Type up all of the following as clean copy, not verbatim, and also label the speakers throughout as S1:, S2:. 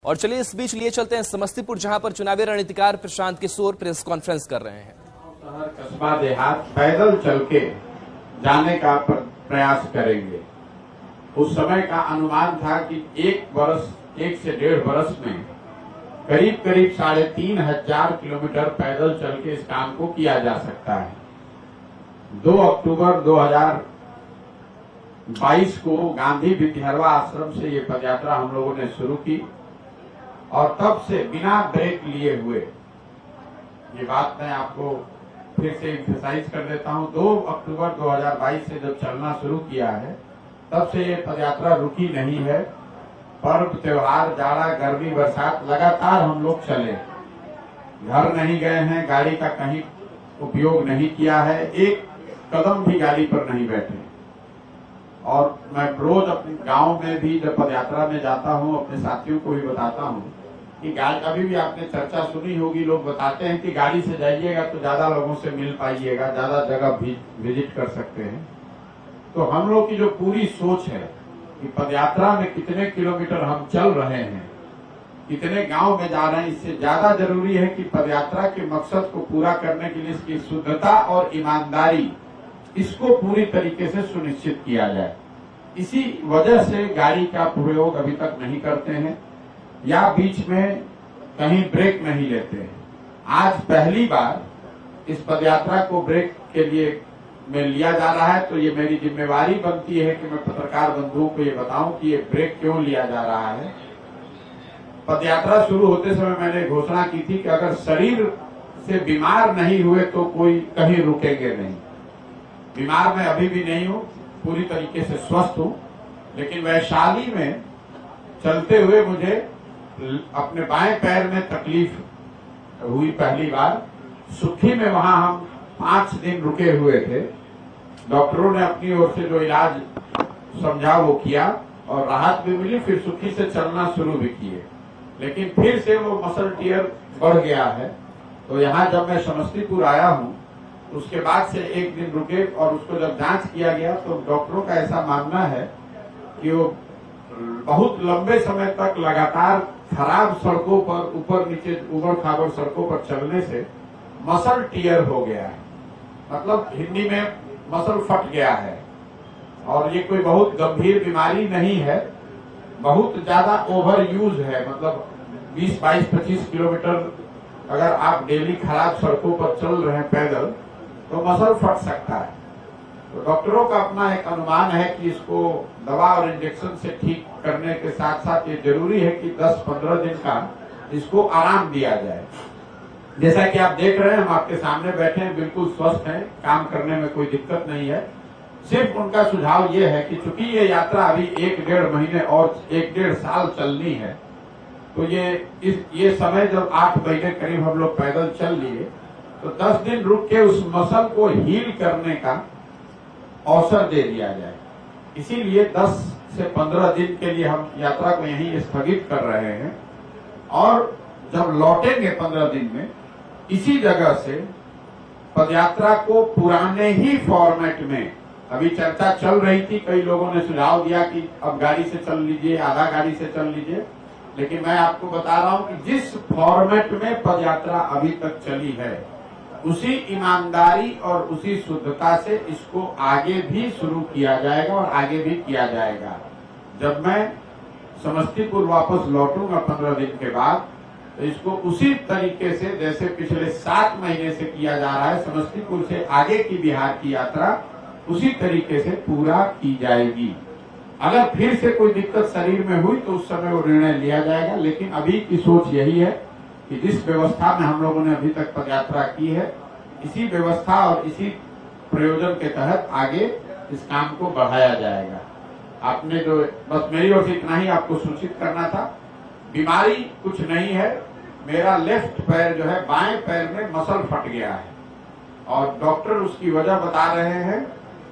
S1: और चलिए इस बीच लिए चलते हैं समस्तीपुर, जहां पर चुनावी रणनीतिकार प्रशांत किशोर प्रेस कॉन्फ्रेंस कर रहे हैं।
S2: शहर कस्बा देहात पैदल चल के जाने का प्रयास करेंगे। उस समय का अनुमान था कि 1 से 1.5 वर्ष में करीब 3,500 किलोमीटर पैदल चल के इस काम को किया जा सकता है। 2 अक्टूबर 2022 को गांधी विद्यारवा आश्रम से ये पदयात्रा हम लोगों ने शुरू की और तब से बिना ब्रेक लिए हुए, ये बात मैं आपको फिर से एम्फसाइज कर देता हूं, 2 अक्टूबर 2022 से जब चलना शुरू किया है तब से ये पदयात्रा रुकी नहीं है। पर्व त्योहार, जाड़ा, गर्मी, बरसात लगातार हम लोग चले, घर नहीं गए हैं, गाड़ी का कहीं उपयोग नहीं किया है, एक कदम भी गाड़ी पर नहीं बैठे। और मैं रोज अपने गांव में भी जब पदयात्रा में जाता हूं, अपने साथियों को भी बताता हूं कि गाड़ी, अभी भी आपने चर्चा सुनी होगी, लोग बताते हैं कि गाड़ी से जाइएगा तो ज्यादा लोगों से मिल पाइएगा, ज्यादा जगह विजिट कर सकते हैं। तो हम लोग की जो पूरी सोच है कि पदयात्रा में कितने किलोमीटर हम चल रहे हैं, कितने गांव में जा रहे हैं, इससे ज्यादा जरूरी है कि पदयात्रा के मकसद को पूरा करने के लिए इसकी शुद्धता और ईमानदारी, इसको पूरी तरीके से सुनिश्चित किया जाए। इसी वजह से गाड़ी का प्रयोग अभी तक नहीं करते हैं या बीच में कहीं ब्रेक नहीं लेते हैं। आज पहली बार इस पदयात्रा को ब्रेक के लिए में लिया जा रहा है, तो ये मेरी जिम्मेवारी बनती है कि मैं पत्रकार बंधुओं को ये बताऊं कि ये ब्रेक क्यों लिया जा रहा है। पदयात्रा शुरू होते समय मैंने घोषणा की थी कि अगर शरीर से बीमार नहीं हुए तो कोई कहीं रुकेंगे नहीं। बीमार मैं अभी भी नहीं हूं, पूरी तरीके से स्वस्थ हूं, लेकिन वैशाली में चलते हुए मुझे अपने बाएं पैर में तकलीफ हुई पहली बार। सुखी में वहां हम 5 दिन रुके हुए थे। डॉक्टरों ने अपनी ओर से जो इलाज समझा वो किया और राहत भी मिली, फिर सुखी से चलना शुरू भी किए, लेकिन फिर से वो मसल टियर बढ़ गया है। तो यहाँ जब मैं समस्तीपुर आया हूँ, उसके बाद से 1 दिन रुके और उसको जब जांच किया गया तो डॉक्टरों का ऐसा मानना है कि वो बहुत लंबे समय तक लगातार खराब सड़कों पर, ऊपर नीचे उबड़ खाबड़ सड़कों पर चलने से मसल टियर हो गया है, मतलब हिंदी में मसल फट गया है। और ये कोई बहुत गंभीर बीमारी नहीं है, बहुत ज्यादा ओवर यूज है, मतलब 20, 22, 25 किलोमीटर अगर आप डेली खराब सड़कों पर चल रहे हैं पैदल तो मसल फट सकता है। तो डॉक्टरों का अपना एक अनुमान है कि इसको दवा और इंजेक्शन से ठीक करने के साथ साथ ये जरूरी है कि 10-15 दिन का इसको आराम दिया जाए। जैसा कि आप देख रहे हैं, हम आपके सामने बैठे हैं, बिल्कुल स्वस्थ हैं, काम करने में कोई दिक्कत नहीं है। सिर्फ उनका सुझाव ये है कि चूंकि ये यात्रा अभी 1-1.5 महीने और 1-1.5 साल चलनी है, तो ये समय जब 8 महीने करीब हम लोग पैदल चल लिए, तो 10 दिन रुक के उस मसल को हील करने का अवसर दे दिया जाए। इसीलिए 10 से 15 दिन के लिए हम यात्रा को यहीं स्थगित कर रहे हैं और जब लौटेंगे 15 दिन में इसी जगह से पदयात्रा को पुराने ही फॉर्मेट में, अभी चर्चा चल रही थी, कई लोगों ने सुझाव दिया कि अब गाड़ी से चल लीजिए, आधा गाड़ी से चल लीजिए, लेकिन मैं आपको बता रहा हूं कि जिस फॉर्मेट में पदयात्रा अभी तक चली है उसी ईमानदारी और उसी शुद्धता से इसको आगे भी शुरू किया जाएगा और आगे भी किया जाएगा। जब मैं समस्तीपुर वापस लौटूंगा 15 दिन के बाद, तो इसको उसी तरीके से जैसे पिछले 7 महीने से किया जा रहा है, समस्तीपुर से आगे की बिहार की यात्रा उसी तरीके से पूरा की जाएगी। अगर फिर से कोई दिक्कत शरीर में हुई तो उस समय वो निर्णय लिया जाएगा, लेकिन अभी की सोच यही है कि जिस व्यवस्था में हम लोगों ने अभी तक पदयात्रा की है, इसी व्यवस्था और इसी प्रयोजन के तहत आगे इस काम को बढ़ाया जाएगा। आपने जो, बस मेरी ओर से इतना ही आपको सूचित करना था। बीमारी कुछ नहीं है, मेरा लेफ्ट पैर जो है, बाएं पैर में मसल फट गया है और डॉक्टर उसकी वजह बता रहे हैं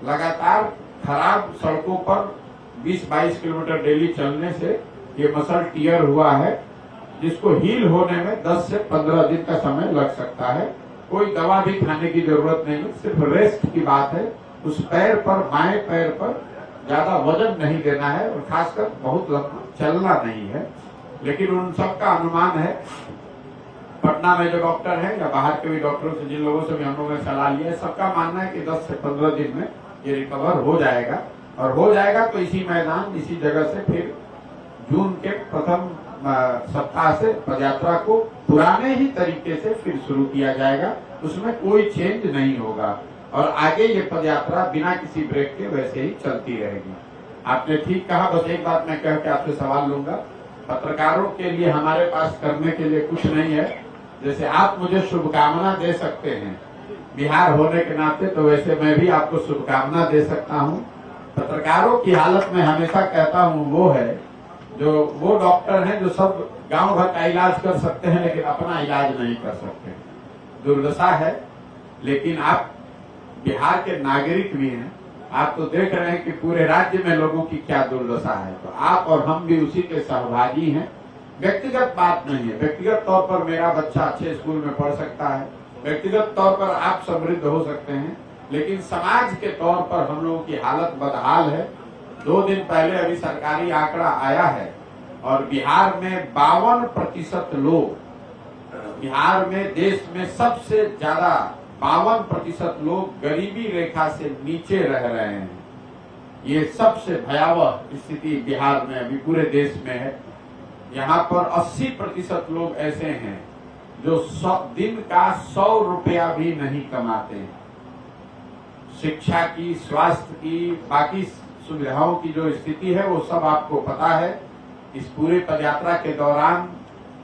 S2: लगातार खराब सड़कों पर 20-22 किलोमीटर डेली चलने से ये मसल टियर हुआ है, जिसको हील होने में 10 से 15 दिन का समय लग सकता है। कोई दवा भी खाने की जरूरत नहीं है, सिर्फ रेस्ट की बात है। उस पैर पर, बाएं पैर पर ज्यादा वजन नहीं देना है और खासकर बहुत लंबा चलना नहीं है। लेकिन उन सबका अनुमान है, पटना में जो डॉक्टर है या बाहर के भी डॉक्टरों से, जिन लोगों से भी हम लोगों ने सलाह लिया है, सबका मानना है कि 10 से 15 दिन में ये रिकवर हो जाएगा। और हो जाएगा तो इसी मैदान, इसी जगह से फिर जून के प्रथम सप्ताह से पदयात्रा को पुराने ही तरीके से फिर शुरू किया जाएगा। उसमें कोई चेंज नहीं होगा और आगे ये पदयात्रा बिना किसी ब्रेक के वैसे ही चलती रहेगी। आपने ठीक कहा, बस एक बात मैं कह के आपसे सवाल लूंगा। पत्रकारों के लिए हमारे पास करने के लिए कुछ नहीं है। जैसे आप मुझे शुभकामना दे सकते हैं बिहार होने के नाते, तो वैसे मैं भी आपको शुभकामना दे सकता हूं। पत्रकारों की हालत में हमेशा कहता हूं वो है जो वो डॉक्टर हैं जो सब गांव भर का इलाज कर सकते हैं लेकिन अपना इलाज नहीं कर सकते। दुर्दशा है, लेकिन आप बिहार के नागरिक भी हैं। आप तो देख रहे हैं कि पूरे राज्य में लोगों की क्या दुर्दशा है, तो आप और हम भी उसी के सहभागी हैं। व्यक्तिगत बात नहीं है, व्यक्तिगत तौर पर मेरा बच्चा अच्छे स्कूल में पढ़ सकता है, व्यक्तिगत तौर पर आप समृद्ध हो सकते हैं, लेकिन समाज के तौर पर हम लोगों की हालत बदहाल है। 2 दिन पहले अभी सरकारी आंकड़ा आया है और बिहार में 52% लोग, बिहार में देश में सबसे ज्यादा 52% लोग गरीबी रेखा से नीचे रह रहे हैं। ये सबसे भयावह स्थिति बिहार में अभी पूरे देश में है। यहाँ पर 80% लोग ऐसे हैं जो दिन का 100 रुपया भी नहीं कमाते हैं। शिक्षा की, स्वास्थ्य की, बाकी सुविधाओं की जो स्थिति है वो सब आपको पता है। इस पूरे पदयात्रा के दौरान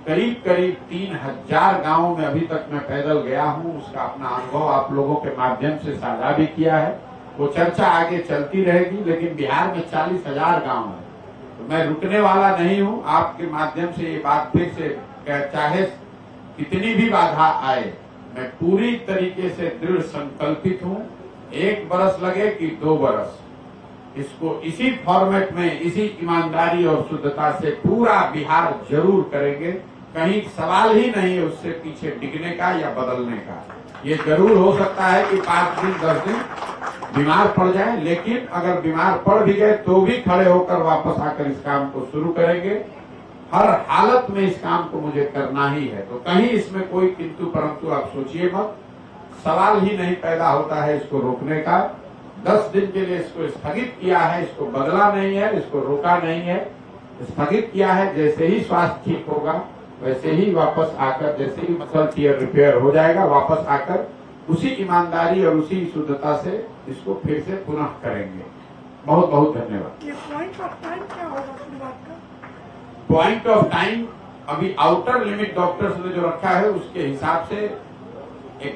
S2: करीब 3000 गांवों में अभी तक मैं पैदल गया हूं। उसका अपना अनुभव आप लोगों के माध्यम से साझा भी किया है। वो चर्चा आगे चलती रहेगी, लेकिन बिहार में 40,000 गांव है, तो मैं रुकने वाला नहीं हूं। आपके माध्यम से ये बात फिर से, चाहे कितनी भी बाधा आए, मैं पूरी तरीके से दृढ़ संकल्पित हूं। 1 बरस लगे कि 2 बरस, इसको इसी फॉर्मेट में, इसी ईमानदारी और शुद्धता से पूरा बिहार जरूर करेंगे। कहीं सवाल ही नहीं है उससे पीछे टिकने का या बदलने का। ये जरूर हो सकता है कि 5 दिन 10 दिन बीमार पड़ जाए, लेकिन अगर बीमार पड़ भी गए तो भी खड़े होकर वापस आकर इस काम को शुरू करेंगे। हर हालत में इस काम को मुझे करना ही है, तो कहीं इसमें कोई किंतु परंतु आप सोचिए मत। सवाल ही नहीं पैदा होता है इसको रोकने का। 10 दिन के लिए इसको स्थगित किया है, इसको बदला नहीं है, इसको रोका नहीं है, स्थगित किया है। जैसे ही स्वास्थ्य ठीक होगा वैसे ही वापस आकर, जैसे ही मसल टीयर रिपेयर हो जाएगा, वापस आकर उसी ईमानदारी और उसी शुद्धता से इसको फिर से पुनः करेंगे। बहुत बहुत धन्यवाद।
S3: ये पॉइंट ऑफ टाइम क्या होगा शुरुआत का?
S2: पॉइंट ऑफ टाइम अभी आउटर लिमिट डॉक्टर्स ने जो रखा है उसके हिसाब से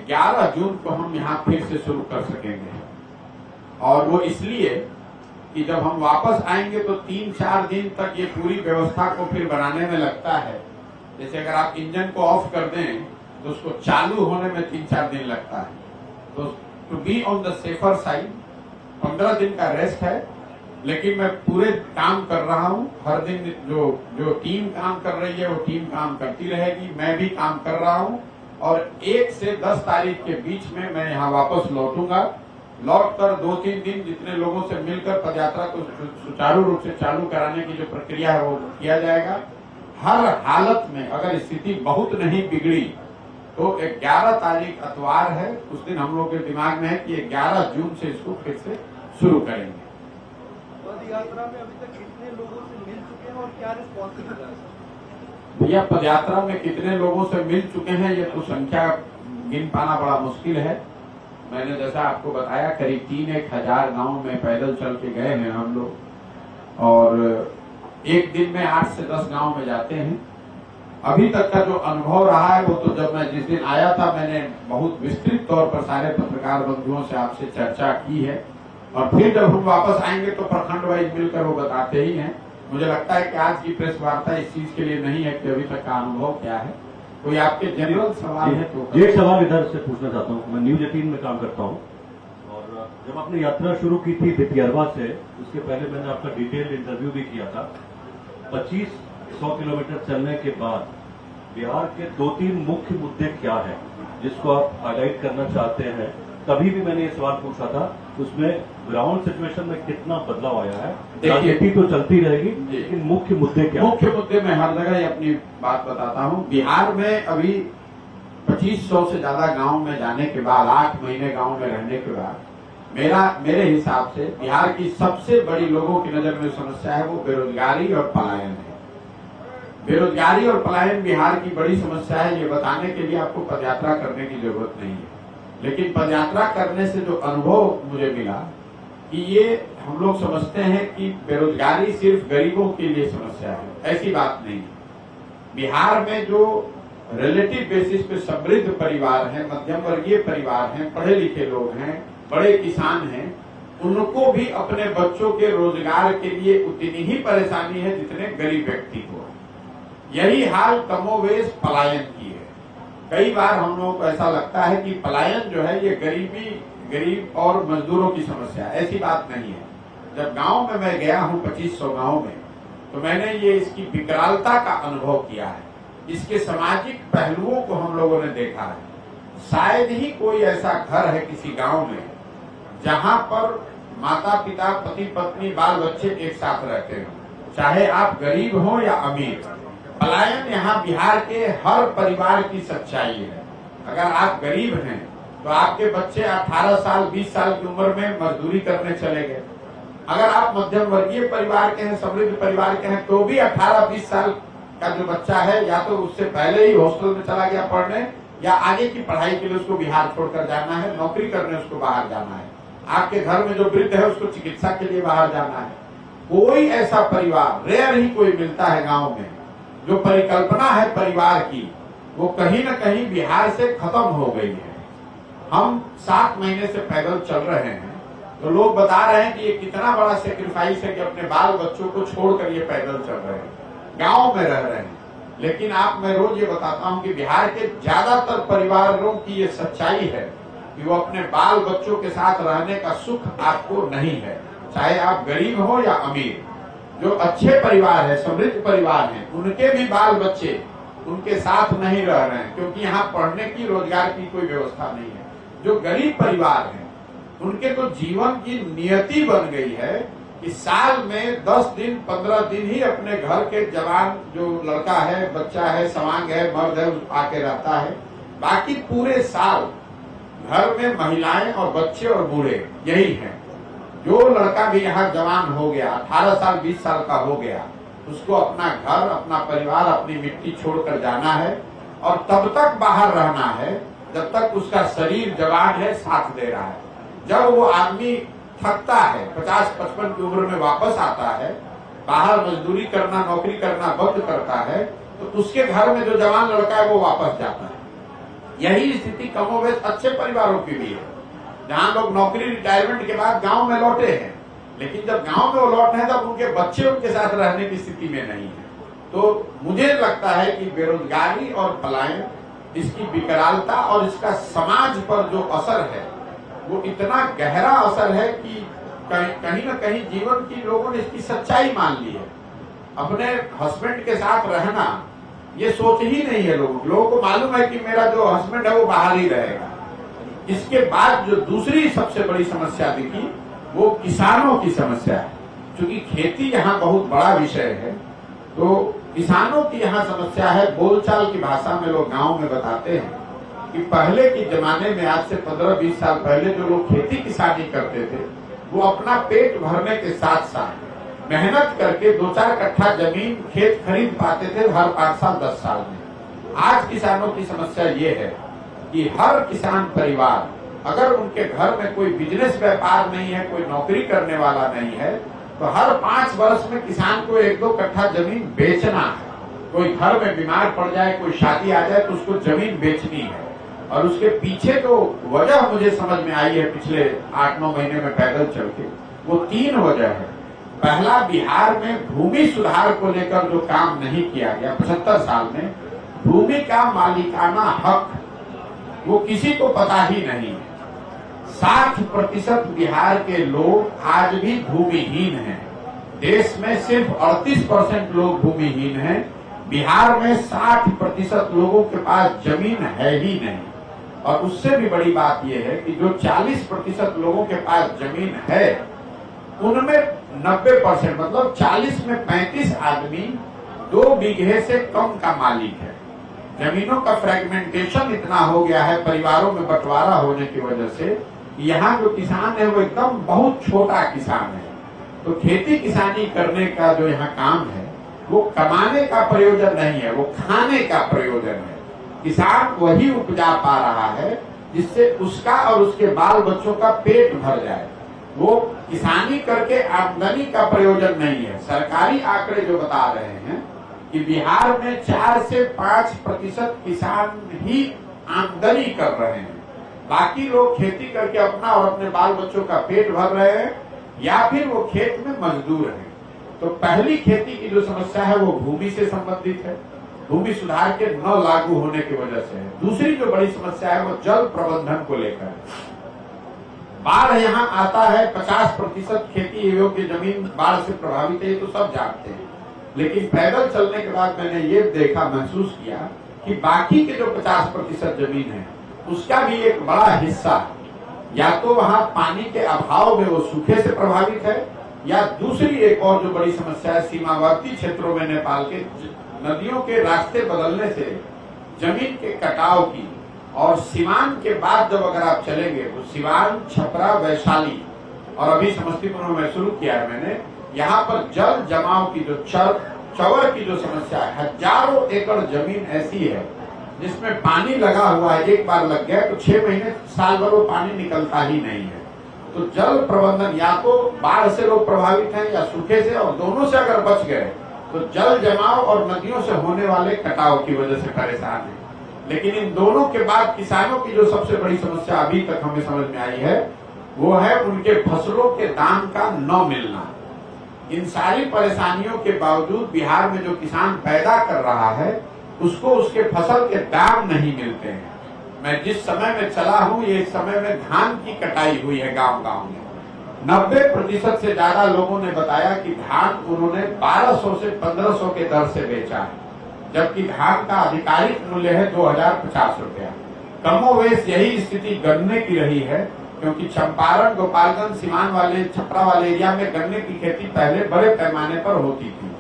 S2: 11 जून को हम यहाँ फिर से शुरू कर सकेंगे। और वो इसलिए कि जब हम वापस आएंगे तो 3-4 दिन तक ये पूरी व्यवस्था को फिर बनाने में लगता है। जैसे अगर आप इंजन को ऑफ कर दें तो उसको चालू होने में 3-4 दिन लगता है। तो to be on the safer side 15 दिन का रेस्ट है, लेकिन मैं पूरे काम कर रहा हूँ। हर दिन जो टीम काम कर रही है वो टीम काम करती रहेगी, मैं भी काम कर रहा हूँ। और 1 से 10 तारीख के बीच में मैं यहाँ वापस लौटूंगा। लौटकर 2-3 दिन जितने लोगों से मिलकर पदयात्रा को सुचारू रूप से चालू कराने की जो प्रक्रिया है वो किया जाएगा। हर हालत में अगर स्थिति बहुत नहीं बिगड़ी तो 11 तारीख अतवार है, उस दिन हम लोग के दिमाग में है कि 11 जून से इसको फिर से शुरू करेंगे।
S4: पदयात्रा में अभी तक कितने लोगों से मिल चुके हैं और क्या रिस्पॉन्स मिल रहा है?
S2: भैया पदयात्रा में कितने लोगों से मिल चुके हैं ये तो संख्या गिन पाना बड़ा मुश्किल है। मैंने जैसा आपको बताया करीब 3-1 गांव में पैदल चल के गए हैं हम लोग, और एक दिन में 8 से 10 गांव में जाते हैं। अभी तक का जो अनुभव रहा है वो तो जब मैं जिस दिन आया था मैंने बहुत विस्तृत तौर पर सारे पत्रकार बंधुओं से आपसे चर्चा की है, और फिर जब हम वापस आएंगे तो प्रखंड वाइज मिलकर वो बताते ही हैं। मुझे लगता है कि आज की प्रेस वार्ता इस चीज के लिए नहीं है कि अभी तक का अनुभव क्या है। कोई आपके जनरल सवाल है तो?
S5: एक सवाल इधर से पूछना चाहता हूँ। मैं न्यूज 18 में काम करता हूँ, और जब आपने यात्रा शुरू की थी भितियरवा से, उसके पहले मैंने आपका डिटेल इंटरव्यू भी किया था। 2500 किलोमीटर चलने के बाद बिहार के 2-3 मुख्य मुद्दे क्या हैं जिसको आप हाईलाइट करना चाहते हैं तभी भी मैंने ये सवाल पूछा था, उसमें ग्राउंड सिचुएशन में कितना बदलाव आया है?
S2: देखिए,
S5: राजनीति तो चलती रहेगी, लेकिन मुख्य मुद्दे क्या?
S2: मुख्य मुद्दे में हर जगह अपनी बात बताता हूँ। बिहार में अभी 2500 से ज्यादा गांव में जाने के बाद, 8 महीने गांव में रहने के बाद, मेरे हिसाब से बिहार की सबसे बड़ी लोगों की नजर में समस्या है वो बेरोजगारी और पलायन है। बेरोजगारी और पलायन बिहार की बड़ी समस्या है। ये बताने के लिए आपको पदयात्रा करने की जरूरत नहीं है, लेकिन पदयात्रा करने से जो अनुभव मुझे मिला कि ये हम लोग समझते हैं कि बेरोजगारी सिर्फ गरीबों के लिए समस्या है, ऐसी बात नहीं है। बिहार में जो रिलेटिव बेसिस पे समृद्ध परिवार हैं, मध्यम वर्गीय परिवार हैं, पढ़े लिखे लोग हैं, बड़े किसान हैं, उनको भी अपने बच्चों के रोजगार के लिए उतनी ही परेशानी है जितने गरीब व्यक्ति को। यही हाल कमोवेश पलायन की है। कई बार हम लोगों को ऐसा लगता है कि पलायन जो है ये गरीब और मजदूरों की समस्या है, ऐसी बात नहीं है। जब गांव में मैं गया हूं 2500 गांव में, तो मैंने ये इसकी विकरालता का अनुभव किया है, इसके सामाजिक पहलुओं को हम लोगों ने देखा है। शायद ही कोई ऐसा घर है किसी गांव में जहां पर माता पिता, पति पत्नी, बाल बच्चे एक साथ रहते हो, चाहे आप गरीब हो या अमीर। पलायन यहाँ बिहार के हर परिवार की सच्चाई है। अगर आप गरीब हैं तो आपके बच्चे 18 साल 20 साल की उम्र में मजदूरी करने चले गए। अगर आप मध्यम वर्गीय परिवार के हैं, समृद्ध परिवार के हैं, तो भी 18-20 साल का जो बच्चा है या तो उससे पहले ही हॉस्टल में चला गया पढ़ने, या आगे की पढ़ाई के लिए उसको बिहार छोड़कर जाना है, नौकरी करने उसको बाहर जाना है। आपके घर में जो वृद्ध है उसको चिकित्सा के लिए बाहर जाना है। कोई ऐसा परिवार, रेयर ही कोई मिलता है गांव में, जो परिकल्पना है परिवार की, वो कहीं न कहीं बिहार से खत्म हो गई है। हम 7 महीने से पैदल चल रहे हैं, तो लोग बता रहे हैं कि ये कितना बड़ा सेक्रीफाइस है कि अपने बाल बच्चों को छोड़कर ये पैदल चल रहे हैं, गांव में रह रहे हैं। लेकिन मैं रोज ये बताता हूं कि बिहार के ज्यादातर परिवारों की ये सच्चाई है कि वो अपने बाल बच्चों के साथ रहने का सुख आपको नहीं है, चाहे आप गरीब हो या अमीर। जो अच्छे परिवार है, समृद्ध परिवार हैं, उनके भी बाल बच्चे उनके साथ नहीं रह रहे हैं, क्योंकि यहाँ पढ़ने की, रोजगार की कोई व्यवस्था नहीं है। जो गरीब परिवार हैं, उनके तो जीवन की नियति बन गई है कि साल में 10 दिन 15 दिन ही अपने घर के जवान जो लड़का है, बच्चा है, सवांग है, मर्द है, आके रहता है। बाकी पूरे साल घर में महिलाएं और बच्चे और बूढ़े यही हैं। जो लड़का भी यहाँ जवान हो गया, 18 साल 20 साल का हो गया, उसको अपना घर, अपना परिवार, अपनी मिट्टी छोड़कर जाना है, और तब तक बाहर रहना है जब तक उसका शरीर जवान है, साथ दे रहा है। जब वो आदमी थकता है, 50-55 की उम्र में वापस आता है, बाहर मजदूरी करना, नौकरी करना बंद करता है, तो उसके घर में जो जवान लड़का है वो वापस जाता है। यही स्थिति कमोवेश अच्छे परिवारों की भी है, जहाँ लोग नौकरी, रिटायरमेंट के बाद गांव में लौटे हैं, लेकिन जब गांव में वो लौटे हैं तब उनके बच्चे उनके साथ रहने की स्थिति में नहीं है। तो मुझे लगता है कि बेरोजगारी और पलायन, इसकी विकरालता और इसका समाज पर जो असर है वो इतना गहरा असर है कि कहीं न कहीं जीवन की लोगों ने इसकी सच्चाई मान ली है। अपने हस्बैंड के साथ रहना ये सोच ही नहीं है लोगों को मालूम है कि मेरा जो हस्बैंड है वो बाहर ही रहेगा। इसके बाद जो दूसरी सबसे बड़ी समस्या दिखी वो किसानों की समस्या है। क्योंकि खेती यहाँ बहुत बड़ा विषय है, तो किसानों की यहाँ समस्या है। बोलचाल की भाषा में लोग गांव में बताते हैं कि पहले के जमाने में, आज से 15-20 साल पहले, जो लोग खेती किसानी करते थे वो अपना पेट भरने के साथ साथ मेहनत करके 2-4 कट्ठा जमीन, खेत खरीद पाते थे हर 5 साल 10 साल में। आज किसानों की समस्या ये है कि हर किसान परिवार, अगर उनके घर में कोई बिजनेस व्यापार नहीं है, कोई नौकरी करने वाला नहीं है, तो हर 5 वर्ष में किसान को 1-2 कट्ठा जमीन बेचना है। कोई घर में बीमार पड़ जाए, कोई शादी आ जाए, तो उसको जमीन बेचनी है। और उसके पीछे जो वजह मुझे समझ में आई है पिछले 8-9 महीने में पैदल चल के, वो 3 वजह है। पहला, बिहार में भूमि सुधार को लेकर जो काम नहीं किया गया 75 साल में, भूमि का मालिकाना हक वो किसी को पता ही नहीं है। 60% बिहार के लोग आज भी भूमिहीन हैं। देश में सिर्फ 38% लोग भूमिहीन हैं। बिहार में 60% लोगों के पास जमीन है ही नहीं। और उससे भी बड़ी बात यह है कि जो 40% लोगों के पास जमीन है, उनमें 90% मतलब 40 में 35 आदमी 2 बीघे से कम का मालिक है। जमीनों का फ्रेगमेंटेशन इतना हो गया है, परिवारों में बंटवारा होने की वजह से यहाँ जो किसान है वो एकदम बहुत छोटा किसान है। तो खेती किसानी करने का जो यहाँ काम है वो कमाने का प्रयोजन नहीं है, वो खाने का प्रयोजन है। किसान वही उपजा पा रहा है जिससे उसका और उसके बाल बच्चों का पेट भर जाए। वो किसानी करके आमदनी का प्रयोजन नहीं है। सरकारी आंकड़े जो बता रहे हैं कि बिहार में 4 से 5% किसान ही आमदनी कर रहे हैं, बाकी लोग खेती करके अपना और अपने बाल बच्चों का पेट भर रहे हैं या फिर वो खेत में मजदूर हैं। तो पहली खेती की जो समस्या है वो भूमि से संबंधित है, भूमि सुधार के न लागू होने की वजह से है। दूसरी जो बड़ी समस्या है वो जल प्रबंधन को लेकर। बाढ़ यहाँ आता है, 50% खेती योग्य जमीन बाढ़ से प्रभावित है, तो सब जानते हैं। लेकिन पैदल चलने के बाद मैंने ये देखा, महसूस किया कि बाकी के जो 50% जमीन है उसका भी एक बड़ा हिस्सा या तो वहाँ पानी के अभाव में वो सूखे से प्रभावित है, या दूसरी एक और जो बड़ी समस्या है, सीमावर्ती क्षेत्रों में नेपाल के नदियों के रास्ते बदलने से जमीन के कटाव की, और सिवान के बाद जब अगर आप चलेंगे तो सिवान, छपरा, वैशाली और अभी समस्तीपुर में शुरू किया है मैंने, यहाँ पर जल जमाव की जो चवर की जो समस्या है, हजारों एकड़ जमीन ऐसी है जिसमें पानी लगा हुआ है, एक बार लग गया तो 6 महीने साल भर वो पानी निकलता ही नहीं है। तो जल प्रबंधन, या तो बाढ़ से लोग प्रभावित हैं या सूखे से, और दोनों से अगर बच गए तो जल जमाव और नदियों से होने वाले कटाव की वजह से परेशान है। लेकिन इन दोनों के बाद किसानों की जो सबसे बड़ी समस्या अभी तक हमें समझ में आई है वो है उनके फसलों के दाम का न मिलना। इन सारी परेशानियों के बावजूद बिहार में जो किसान पैदा कर रहा है उसको उसके फसल के दाम नहीं मिलते हैं। मैं जिस समय में चला हूँ, ये समय में धान की कटाई हुई है गांव-गांव में। 90% से ज्यादा लोगों ने बताया कि धान उन्होंने 1200 से 1500 के दर से बेचा है, जबकि धान का आधिकारिक मूल्य है 2050 रुपया। कमोवेश यही स्थिति गन्ने की रही है, क्योंकि चंपारण, गोपालगंज, सीमान वाले, छपरा वाले एरिया में गन्ने की खेती पहले बड़े पैमाने पर होती थी।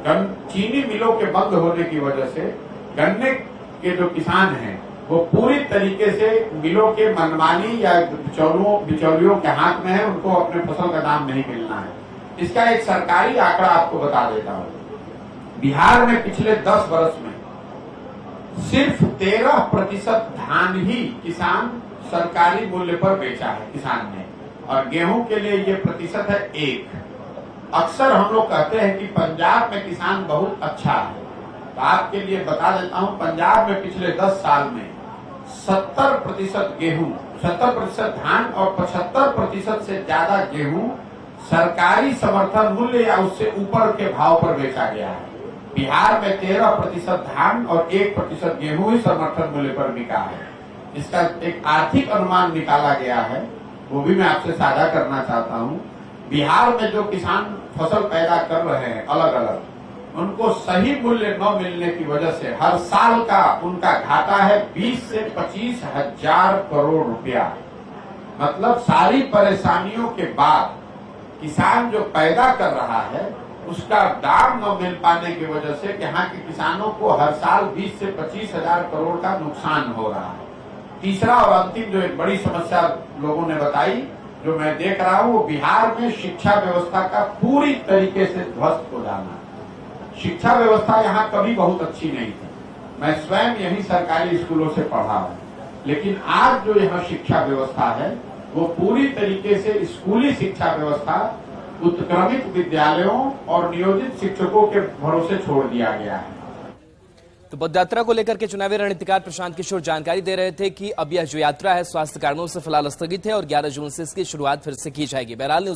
S2: चीनी मिलों के बंद होने की वजह से गन्ने के जो किसान हैं वो पूरी तरीके से मिलों के मनमानी या बिचौलियों के हाथ में है, उनको अपने फसल का दाम नहीं मिलना है। इसका एक सरकारी आंकड़ा आपको बता देता हूँ। बिहार में पिछले 10 वर्ष में सिर्फ 13% धान ही किसान सरकारी मूल्य पर बेचा है किसान ने, और गेहूं के लिए ये प्रतिशत है 1। अक्सर हम लोग कहते हैं कि पंजाब में किसान बहुत अच्छा है, तो आपके लिए बता देता हूं, पंजाब में पिछले 10 साल में 70% गेहूं, 70% धान और 75% से ज्यादा गेहूं सरकारी समर्थन मूल्य या उससे ऊपर के भाव पर बेचा गया है। बिहार में 13% धान और 1% गेहूं ही समर्थन मूल्य पर बिका है। इसका एक आर्थिक अनुमान निकाला गया है, वो भी मैं आपसे साझा करना चाहता हूं। बिहार में जो किसान फसल पैदा कर रहे हैं अलग अलग, उनको सही मूल्य न मिलने की वजह से हर साल का उनका घाटा है 20 से 25 हजार करोड़ रुपया। मतलब सारी परेशानियों के बाद किसान जो पैदा कर रहा है उसका दाम न मिल पाने की वजह से यहाँ के किसानों को हर साल 20 से 25 हजार करोड़ का नुकसान हो रहा है। तीसरा और अंतिम जो एक बड़ी समस्या लोगों ने बताई, जो मैं देख रहा हूँ, वो बिहार में शिक्षा व्यवस्था का पूरी तरीके से ध्वस्त हो जाना। शिक्षा व्यवस्था यहाँ कभी बहुत अच्छी नहीं थी, मैं स्वयं यही सरकारी स्कूलों से पढ़ा हूँ, लेकिन आज जो यहाँ शिक्षा व्यवस्था है वो पूरी तरीके से स्कूली शिक्षा व्यवस्था उत्क्रमित विद्यालयों और नियोजित शिक्षकों के भरोसे छोड़ दिया गया है।
S1: तो पदयात्रा को लेकर के चुनावी रणनीतिकार प्रशांत किशोर जानकारी दे रहे थे कि अब यह जो यात्रा है स्वास्थ्य कारणों से फिलहाल स्थगित है और 11 जून से इसकी शुरुआत फिर से की जाएगी। बहरहाल